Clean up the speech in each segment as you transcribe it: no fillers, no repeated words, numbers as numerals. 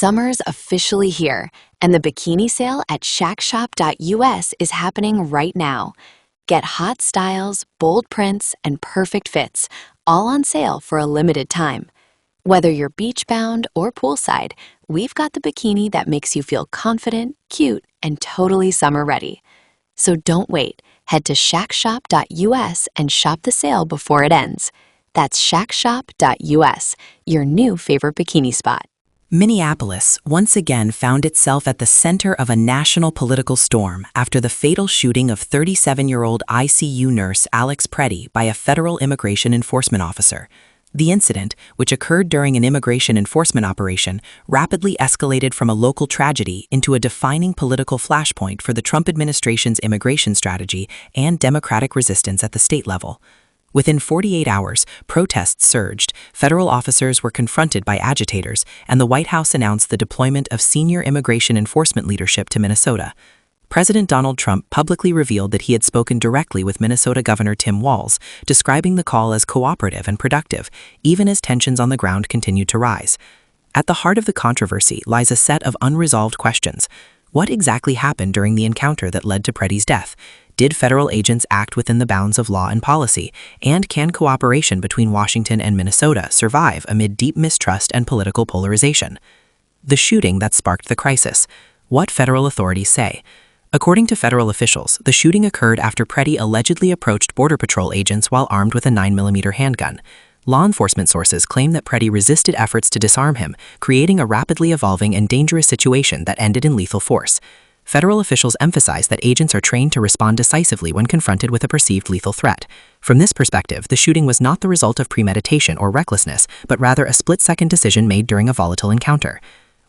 Summer's officially here, and the bikini sale at shackshop.us is happening right now. Get hot styles, bold prints, and perfect fits, all on sale for a limited time. Whether you're beach-bound or poolside, we've got the bikini that makes you feel confident, cute, and totally summer-ready. So don't wait. Head to shackshop.us and shop the sale before it ends. That's shackshop.us, your new favorite bikini spot. Minneapolis once again found itself at the center of a national political storm after the fatal shooting of 37-year-old ICU nurse Alex Pretti by a federal immigration enforcement officer. The incident, which occurred during an immigration enforcement operation, rapidly escalated from a local tragedy into a defining political flashpoint for the Trump administration's immigration strategy and Democratic resistance at the state level. Within 48 hours, protests surged, federal officers were confronted by agitators, and the White House announced the deployment of senior immigration enforcement leadership to Minnesota. President Donald Trump publicly revealed that he had spoken directly with Minnesota Governor Tim Walz, describing the call as cooperative and productive, even as tensions on the ground continued to rise. At the heart of the controversy lies a set of unresolved questions. What exactly happened during the encounter that led to Pretti's death? Did federal agents act within the bounds of law and policy? And can cooperation between Washington and Minnesota survive amid deep mistrust and political polarization? The shooting that sparked the crisis. What federal authorities say. According to federal officials, the shooting occurred after Pretti allegedly approached Border Patrol agents while armed with a 9mm handgun. Law enforcement sources claim that Pretti resisted efforts to disarm him, creating a rapidly evolving and dangerous situation that ended in lethal force. Federal officials emphasize that agents are trained to respond decisively when confronted with a perceived lethal threat. From this perspective, the shooting was not the result of premeditation or recklessness, but rather a split-second decision made during a volatile encounter.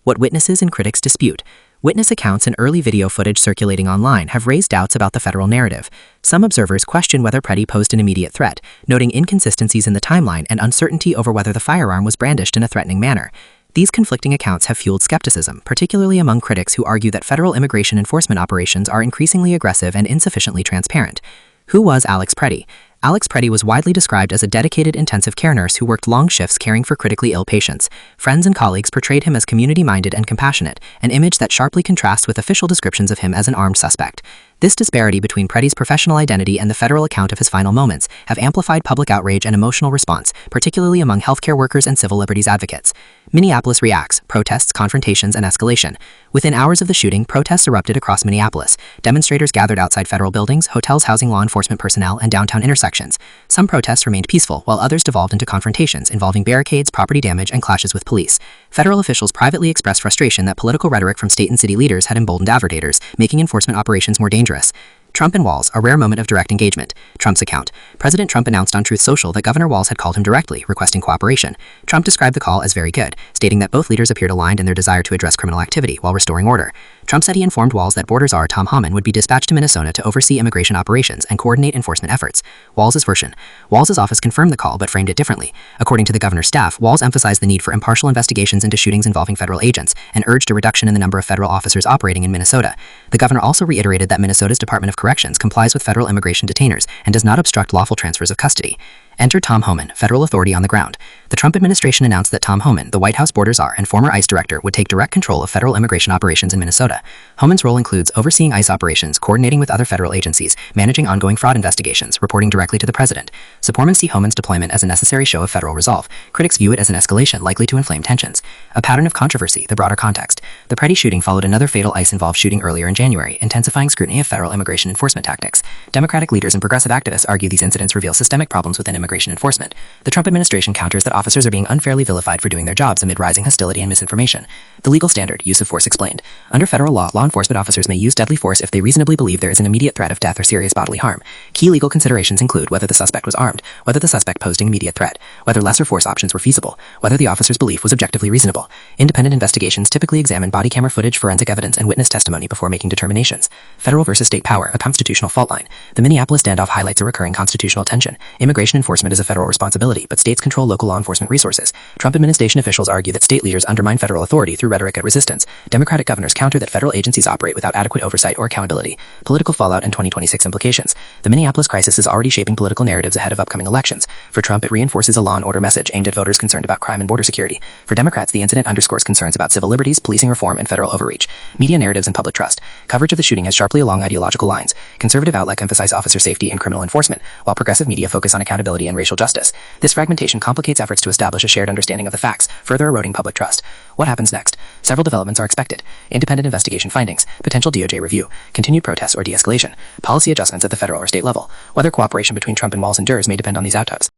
What witnesses and critics dispute. Witness accounts and early video footage circulating online have raised doubts about the federal narrative. Some observers question whether Pretti posed an immediate threat, noting inconsistencies in the timeline and uncertainty over whether the firearm was brandished in a threatening manner. These conflicting accounts have fueled skepticism, particularly among critics who argue that federal immigration enforcement operations are increasingly aggressive and insufficiently transparent. Who was Alex Pretti? Alex Pretti was widely described as a dedicated intensive care nurse who worked long shifts caring for critically ill patients. Friends and colleagues portrayed him as community-minded and compassionate, an image that sharply contrasts with official descriptions of him as an armed suspect. This disparity between Pretti's professional identity and the federal account of his final moments have amplified public outrage and emotional response, particularly among healthcare workers and civil liberties advocates. Minneapolis reacts, protests, confrontations, and escalation. Within hours of the shooting, protests erupted across Minneapolis. Demonstrators gathered outside federal buildings, hotels housing law enforcement personnel, and downtown intersections. Some protests remained peaceful, while others devolved into confrontations involving barricades, property damage, and clashes with police. Federal officials privately expressed frustration that political rhetoric from state and city leaders had emboldened agitators, making enforcement operations more dangerous. Trump and Walz, a rare moment of direct engagement. Trump's account. President Trump announced on Truth Social that Governor Walz had called him directly, requesting cooperation. Trump described the call as very good, stating that both leaders appeared aligned in their desire to address criminal activity while restoring order. Trump said he informed Walz that border czar Tom Homan would be dispatched to Minnesota to oversee immigration operations and coordinate enforcement efforts. Walz's version. Walz's office confirmed the call but framed it differently. According to the governor's staff, Walz emphasized the need for impartial investigations into shootings involving federal agents and urged a reduction in the number of federal officers operating in Minnesota. The governor also reiterated that Minnesota's Department of Corrections complies with federal immigration detainers and does not obstruct lawful transfers of custody. Enter Tom Homan, federal authority on the ground. The Trump administration announced that Tom Homan, the White House border czar and former ICE director, would take direct control of federal immigration operations in Minnesota. Homan's role includes overseeing ICE operations, coordinating with other federal agencies, managing ongoing fraud investigations, reporting directly to the president. Supporters see Homan's deployment as a necessary show of federal resolve. Critics view it as an escalation likely to inflame tensions. A pattern of controversy, the broader context. The Pretti shooting followed another fatal ICE-involved shooting earlier in January, intensifying scrutiny of federal immigration enforcement tactics. Democratic leaders and progressive activists argue these incidents reveal systemic problems within immigration enforcement. The Trump administration counters that officers are being unfairly vilified for doing their jobs amid rising hostility and misinformation. The legal standard, use of force explained. Under federal law, law enforcement officers may use deadly force if they reasonably believe there is an immediate threat of death or serious bodily harm. Key legal considerations include whether the suspect was armed, whether the suspect posed an immediate threat, whether lesser force options were feasible, whether the officer's belief was objectively reasonable. Independent investigations typically examine body camera footage, forensic evidence, and witness testimony before making determinations. Federal versus state power, a constitutional fault line. The Minneapolis standoff highlights a recurring constitutional tension. Immigration enforcement enforcement is a federal responsibility, but states control local law enforcement resources. Trump administration officials argue that state leaders undermine federal authority through rhetoric at resistance. Democratic governors counter that federal agencies operate without adequate oversight or accountability. Political fallout and 2026 implications. The Minneapolis crisis is already shaping political narratives ahead of upcoming elections. For Trump, it reinforces a law and order message aimed at voters concerned about crime and border security. For Democrats, the incident underscores concerns about civil liberties, policing reform, and federal overreach. Media narratives and public trust. Coverage of the shooting has sharply along ideological lines. Conservative outlets emphasize officer safety and criminal enforcement, while progressive media focus on accountability and racial justice. This fragmentation complicates efforts to establish a shared understanding of the facts, further eroding public trust. What happens next? Several developments are expected. Independent investigation findings, potential DOJ review, continued protests or de-escalation, policy adjustments at the federal or state level. Whether cooperation between Trump and Walz endures may depend on these outcomes.